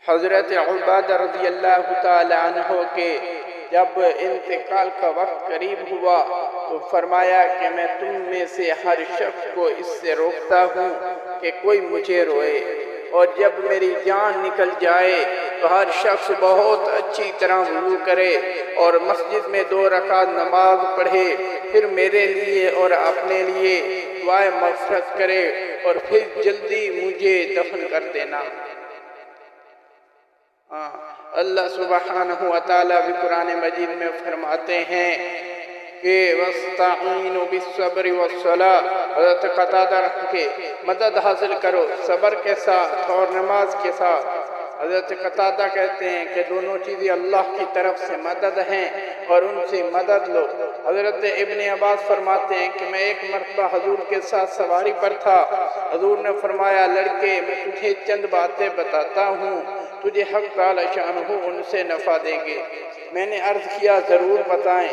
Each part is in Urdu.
حضرت عبادہ رضی اللہ تعالی عنہ کے جب انتقال کا وقت قریب ہوا تو فرمایا کہ میں تم میں سے ہر شخص کو اس سے روکتا ہوں کہ کوئی مجھے روئے، اور جب میری جان نکل جائے تو ہر شخص بہت اچھی طرح وضو کرے اور مسجد میں 2 رکعت نماز پڑھے، پھر میرے لیے اور اپنے لیے دعائے مغفرت کرے اور پھر جلدی مجھے دفن کر دینا۔ اللہ سبحانہ وتعالی بھی قرآن مجید میں فرماتے ہیں کہ وَاسْتَعِينُوا بِالصَّبْرِ وَالصَّلَاةِ، حضرت قتادہ کے مدد حاصل کرو صبر کے ساتھ اور نماز کے ساتھ۔ حضرت قتادہ کہتے ہیں کہ دونوں چیزیں اللہ کی طرف سے مدد ہیں اور ان سے مدد لو۔ حضرت ابن عباس فرماتے ہیں کہ میں ایک مرتبہ حضور کے ساتھ سواری پر تھا، حضور نے فرمایا لڑکے میں تجھے چند باتیں بتاتا ہوں، تجھے حق تعالی شانہ ان سے نفع دیں گے۔ میں نے عرض کیا ضرور بتائیں۔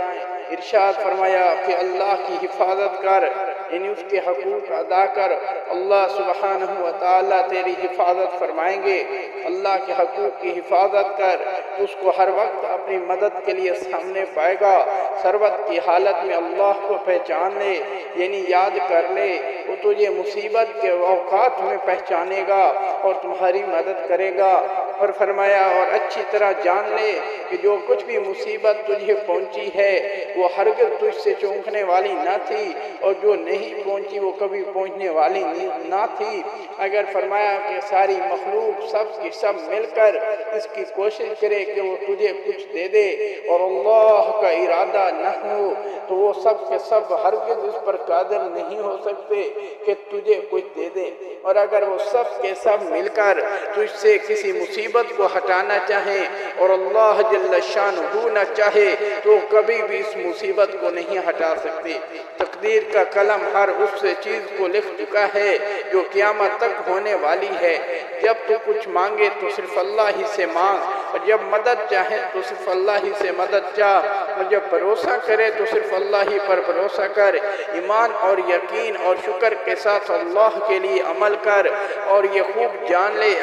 ارشاد فرمایا کہ اللہ کی حفاظت کر، یعنی اس کے حقوق ادا کر، اللہ سبحانہ وتعالی تیری حفاظت فرمائیں گے۔ اللہ کے حقوق کی حفاظت کر تو اس کو ہر وقت اپنی مدد کے لیے سامنے پائے گا۔ ثروت کی حالت میں اللہ کو پہچان لے، یعنی یاد کر لے، وہ تجھے مصیبت کے اوقات میں پہچانے گا اور تمہاری مدد کرے گا۔ اور فرمایا اور اچھی طرح جان لے کہ جو کچھ بھی مصیبت تجھے پہنچی ہے وہ ہرگز تجھ سے چونکنے والی نہ تھی، اور جو نہیں پہنچی وہ کبھی پہنچنے والی نہ تھی۔ اگر فرمایا کہ ساری مخلوق سب کی سب مل کر اس کی کوشش کرے کہ وہ تجھے کچھ دے دے اور اللہ کا ارادہ نہ ہو تو وہ سب کے سب ہرگز اس پر قادر نہیں ہو سکتے کہ تجھے کچھ دے دے۔ اور اگر وہ سب کے سب مل کر تجھ سے کسی مصیبت کو ہٹانا چاہیں اور اللہ جل شانہ نہ چاہے تو کبھی بھی اس مصیبت کو نہیں ہٹا سکتے۔ تقدیر کا قلم ہر اس چیز کو لکھ چکا ہے جو قیامت تک ہونے والی ہے۔ جب تو کچھ مانگے تو صرف اللہ ہی سے مانگ، اور جب مدد چاہے تو صرف اللہ ہی سے مدد چاہ، اور جب بھروسہ کرے تو صرف اللہ ہی پر بھروسہ کر۔ ایمان اور یقین اور شکر کے ساتھ اللہ کے لیے عمل کر، اور یہ خوب جان لے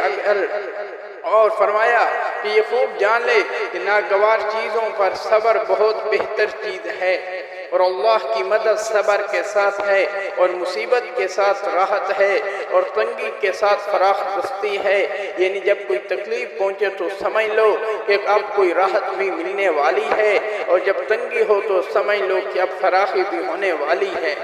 اور فرمایا کہ یہ خوب جان لے کہ ناگوار چیزوں پر صبر بہت بہتر چیز ہے، اور اللہ کی مدد صبر کے ساتھ ہے، اور مصیبت کے ساتھ راحت ہے، اور تنگی کے ساتھ فراخ دستی ہے۔ یعنی جب کوئی تکلیف پہنچے تو سمجھ لو کہ اب کوئی راحت بھی ملنے والی ہے، اور جب تنگی ہو تو سمجھ لو کہ اب فراخی بھی ہونے والی ہے۔